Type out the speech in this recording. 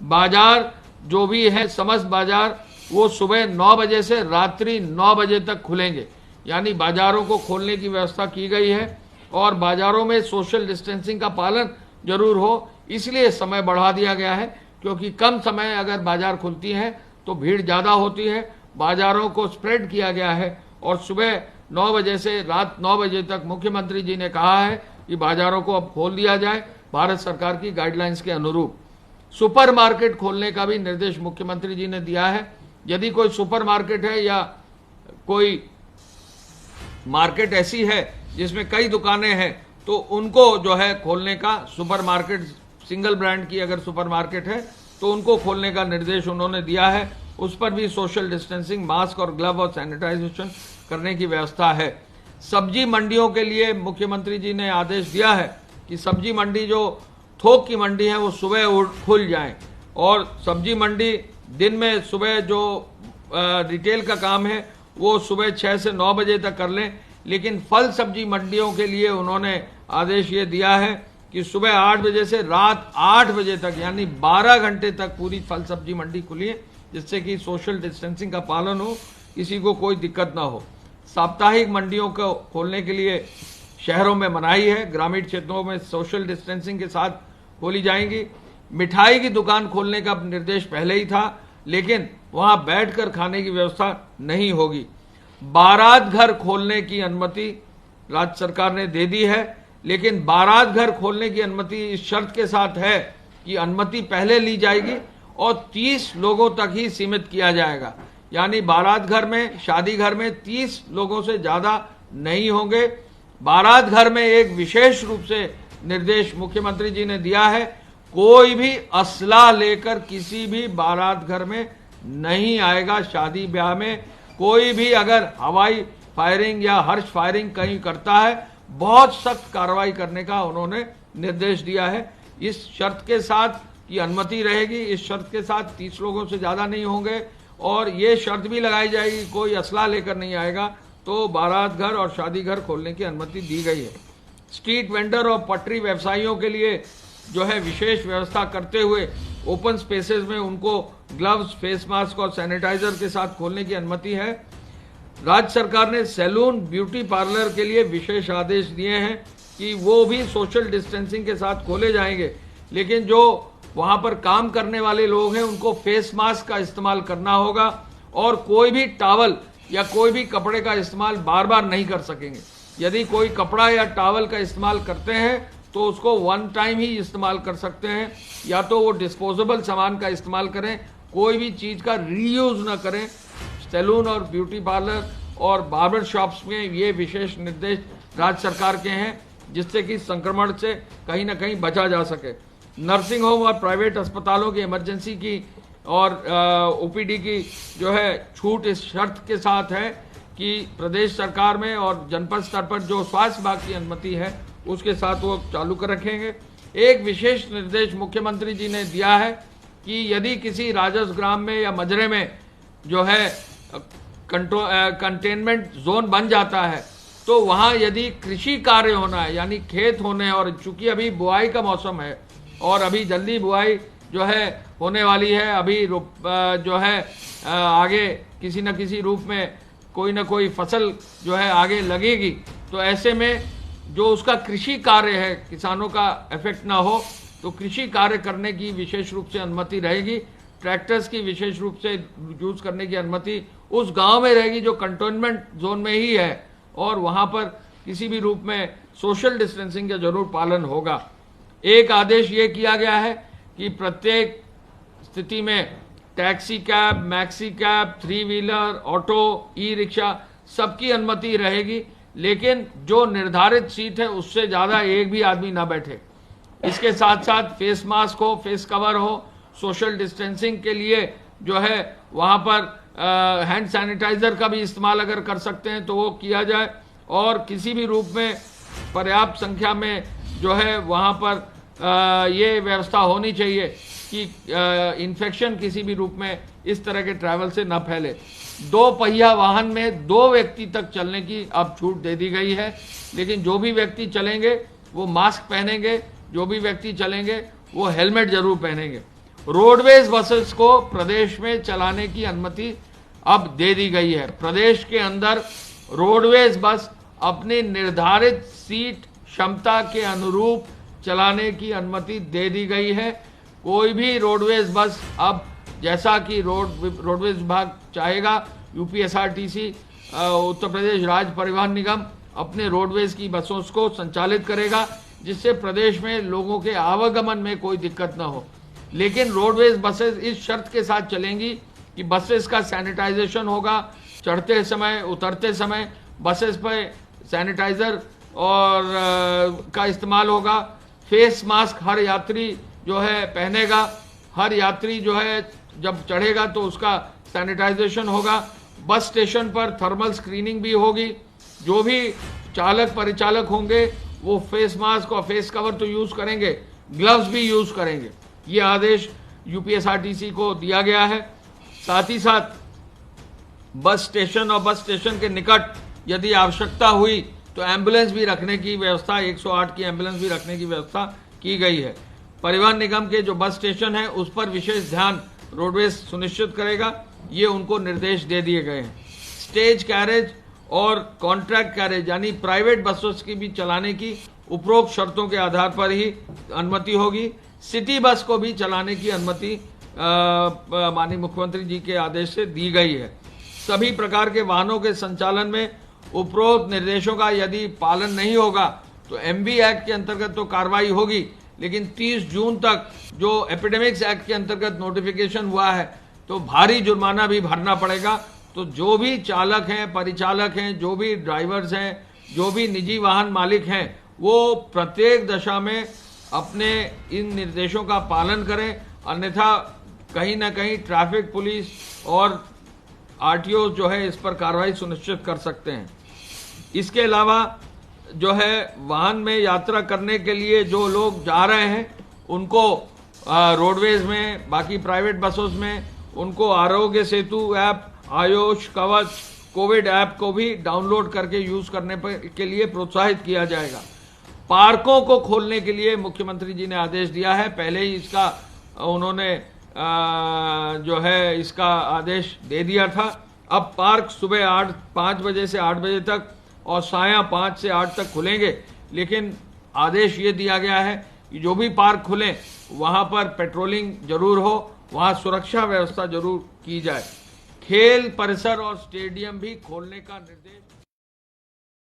बाजार जो भी है समस्त बाजार वो सुबह 9 बजे से रात्रि 9 बजे तक खुलेंगे, यानी बाजारों को खोलने की व्यवस्था की गई है। और बाजारों में सोशल डिस्टेंसिंग का पालन जरूर हो, इसलिए समय बढ़ा दिया गया है, क्योंकि कम समय अगर बाजार खुलती है तो भीड़ ज़्यादा होती है। बाजारों को स्प्रेड किया गया है और सुबह 9 बजे से रात 9 बजे तक मुख्यमंत्री जी ने कहा है कि बाजारों को अब खोल दिया जाए भारत सरकार की गाइडलाइंस के अनुरूप। सुपर मार्केट खोलने का भी निर्देश मुख्यमंत्री जी ने दिया है। यदि कोई सुपर मार्केट है या कोई मार्केट ऐसी है जिसमें कई दुकानें हैं तो उनको जो है खोलने का, सुपर मार्केट सिंगल ब्रांड की अगर सुपर मार्केट है तो उनको खोलने का निर्देश उन्होंने दिया है। उस पर भी सोशल डिस्टेंसिंग, मास्क और ग्लव और सैनिटाइजेशन करने की व्यवस्था है। सब्जी मंडियों के लिए मुख्यमंत्री जी ने आदेश दिया है कि सब्जी मंडी जो थोक की मंडी है वो सुबह खुल जाएं और सब्जी मंडी दिन में सुबह जो रिटेल का काम है वो सुबह 6 से 9 बजे तक कर लें। लेकिन फल सब्जी मंडियों के लिए उन्होंने आदेश ये दिया है कि सुबह 8 बजे से रात 8 बजे तक, यानी 12 घंटे तक पूरी फल सब्जी मंडी खुली है, जिससे कि सोशल डिस्टेंसिंग का पालन हो, किसी को कोई दिक्कत ना हो। साप्ताहिक मंडियों को खोलने के लिए शहरों में मनाही है, ग्रामीण क्षेत्रों में सोशल डिस्टेंसिंग के साथ खोली जाएंगी। मिठाई की दुकान खोलने का निर्देश पहले ही था, लेकिन वहां बैठकर खाने की व्यवस्था नहीं होगी। बारात घर खोलने की अनुमति राज्य सरकार ने दे दी है, लेकिन बारात घर खोलने की अनुमति इस शर्त के साथ है कि अनुमति पहले ली जाएगी और 30 लोगों तक ही सीमित किया जाएगा, यानी बारात घर में, शादी घर में 30 लोगों से ज्यादा नहीं होंगे। बारात घर में एक विशेष रूप से निर्देश मुख्यमंत्री जी ने दिया है, कोई भी असला लेकर किसी भी बारात घर में नहीं आएगा। शादी ब्याह में कोई भी अगर हवाई फायरिंग या हर्ष फायरिंग कहीं करता है, बहुत सख्त कार्रवाई करने का उन्होंने निर्देश दिया है। इस शर्त के साथ की अनुमति रहेगी, इस शर्त के साथ 30 लोगों से ज्यादा नहीं होंगे और ये शर्त भी लगाई जाएगी कोई असला लेकर नहीं आएगा तो बारात घर और शादी घर खोलने की अनुमति दी गई है। स्ट्रीट वेंडर और पटरी व्यवसायियों के लिए जो है विशेष व्यवस्था करते हुए ओपन स्पेसेस में उनको ग्लव्स, फेस मास्क और सैनिटाइजर के साथ खोलने की अनुमति है। राज्य सरकार ने सैलून, ब्यूटी पार्लर के लिए विशेष आदेश दिए हैं कि वो भी सोशल डिस्टेंसिंग के साथ खोले जाएंगे, लेकिन जो वहां पर काम करने वाले लोग हैं उनको फेस मास्क का इस्तेमाल करना होगा और कोई भी टॉवल या कोई भी कपड़े का इस्तेमाल बार बार नहीं कर सकेंगे। यदि कोई कपड़ा या टॉवल का इस्तेमाल करते हैं तो उसको वन टाइम ही इस्तेमाल कर सकते हैं, या तो वो डिस्पोजेबल सामान का इस्तेमाल करें, कोई भी चीज का रीयूज न करें। सैलून और ब्यूटी पार्लर और बार्बर शॉप्स में ये विशेष निर्देश राज्य सरकार के हैं, जिससे कि संक्रमण से कहीं ना कहीं बचा जा सके। नर्सिंग होम और प्राइवेट अस्पतालों की इमरजेंसी की और ओपीडी की जो है छूट इस शर्त के साथ है कि प्रदेश सरकार में और जनपद स्तर पर जो स्वास्थ्य विभाग की अनुमति है उसके साथ वो चालू कर रखेंगे। एक विशेष निर्देश मुख्यमंत्री जी ने दिया है कि यदि किसी राजस्व ग्राम में या मजरे में जो है कंटेनमेंट जोन बन जाता है तो वहां यदि कृषि कार्य होना है, यानी खेत होने, और चूंकि अभी बुआई का मौसम है और अभी जल्दी बुआई जो है होने वाली है, अभी जो है आगे किसी न किसी रूप में कोई ना कोई फसल जो है आगे लगेगी, तो ऐसे में जो उसका कृषि कार्य है, किसानों का इफेक्ट ना हो, तो कृषि कार्य करने की विशेष रूप से अनुमति रहेगी। ट्रैक्टर्स की विशेष रूप से यूज करने की अनुमति उस गांव में रहेगी जो कंटेनमेंट जोन में ही है और वहां पर किसी भी रूप में सोशल डिस्टेंसिंग का जरूर पालन होगा। एक आदेश ये किया गया है कि प्रत्येक स्थिति में taxi cab, maxi cab, 3 wheeler, auto, e rickshaw सबकी अनुमति रहेगी, लेकिन जो निर्धारित सीट है उससे ज्यादा एक भी आदमी ना बैठे। इसके साथ साथ फेस मास्क हो, फेस कवर हो, सोशल डिस्टेंसिंग के लिए जो है वहां पर हैंड सैनिटाइजर का भी इस्तेमाल अगर कर सकते हैं तो वो किया जाए और किसी भी रूप में पर्याप्त संख्या में जो है वहां पर ये व्यवस्था होनी चाहिए कि इन्फेक्शन किसी भी रूप में इस तरह के ट्रैवल से न फैले। 2 पहिया वाहन में 2 व्यक्ति तक चलने की अब छूट दे दी गई है, लेकिन जो भी व्यक्ति चलेंगे वो मास्क पहनेंगे, जो भी व्यक्ति चलेंगे वो हेलमेट जरूर पहनेंगे। रोडवेज बसेस को प्रदेश में चलाने की अनुमति अब दे दी गई है। प्रदेश के अंदर रोडवेज बस अपनी निर्धारित सीट क्षमता के अनुरूप चलाने की अनुमति दे दी गई है। कोई भी रोडवेज बस अब, जैसा कि रोडवेज विभाग चाहेगा, यूपीएसआरटीसी उत्तर प्रदेश राज्य परिवहन निगम अपने रोडवेज की बसों को संचालित करेगा, जिससे प्रदेश में लोगों के आवागमन में कोई दिक्कत न हो। लेकिन रोडवेज बसेस इस शर्त के साथ चलेंगी कि बसेस का सैनिटाइजेशन होगा, चढ़ते समय उतरते समय बसेस पर सैनिटाइजर और का इस्तेमाल होगा। फेस मास्क हर यात्री जो है पहनेगा, हर यात्री जो है जब चढ़ेगा तो उसका सैनिटाइजेशन होगा। बस स्टेशन पर थर्मल स्क्रीनिंग भी होगी। जो भी चालक परिचालक होंगे वो फेस मास्क और फेस कवर तो यूज करेंगे, ग्लव्स भी यूज करेंगे। ये आदेश यूपीएसआरटीसी को दिया गया है। साथ ही साथ बस स्टेशन और बस स्टेशन के निकट यदि आवश्यकता हुई तो एम्बुलेंस भी रखने की व्यवस्था, 108 की एम्बुलेंस भी रखने की व्यवस्था की गई है। परिवहन निगम के जो बस स्टेशन है उस पर विशेष ध्यान रोडवेज सुनिश्चित करेगा, ये उनको निर्देश दे दिए गए हैं। स्टेज कैरेज और कॉन्ट्रैक्ट कैरेज यानी प्राइवेट बसों की भी चलाने की उपरोक्त शर्तों के आधार पर ही अनुमति होगी। सिटी बस को भी चलाने की अनुमति माननीय मुख्यमंत्री जी के आदेश से दी गई है। सभी प्रकार के वाहनों के संचालन में उपरोक्त निर्देशों का यदि पालन नहीं होगा तो एमबी एक्ट के अंतर्गत तो कार्रवाई होगी, लेकिन 30 जून तक जो एपिडेमिक्स एक्ट के अंतर्गत नोटिफिकेशन हुआ है तो भारी जुर्माना भी भरना पड़ेगा। तो जो भी चालक हैं, परिचालक हैं, जो भी ड्राइवर्स हैं, जो भी निजी वाहन मालिक हैं, वो प्रत्येक दशा में अपने इन निर्देशों का पालन करें, अन्यथा कहीं ना कहीं ट्रैफिक पुलिस और आरटीओ जो है इस पर कार्रवाई सुनिश्चित कर सकते हैं। इसके अलावा जो है वाहन में यात्रा करने के लिए जो लोग जा रहे हैं उनको रोडवेज में, बाकी प्राइवेट बसों में उनको आरोग्य सेतु ऐप, आयुष कवच, कोविड ऐप को भी डाउनलोड करके यूज करने के लिए प्रोत्साहित किया जाएगा। पार्कों को खोलने के लिए मुख्यमंत्री जी ने आदेश दिया है। पहले ही इसका उन्होंने जो है इसका आदेश दे दिया था। अब पार्क सुबह 5 बजे से 8 बजे तक और साया 5 से 8 तक खुलेंगे, लेकिन आदेश ये दिया गया है कि जो भी पार्क खुलें वहां पर पेट्रोलिंग जरूर हो, वहां सुरक्षा व्यवस्था जरूर की जाए। खेल परिसर और स्टेडियम भी खोलने का निर्देश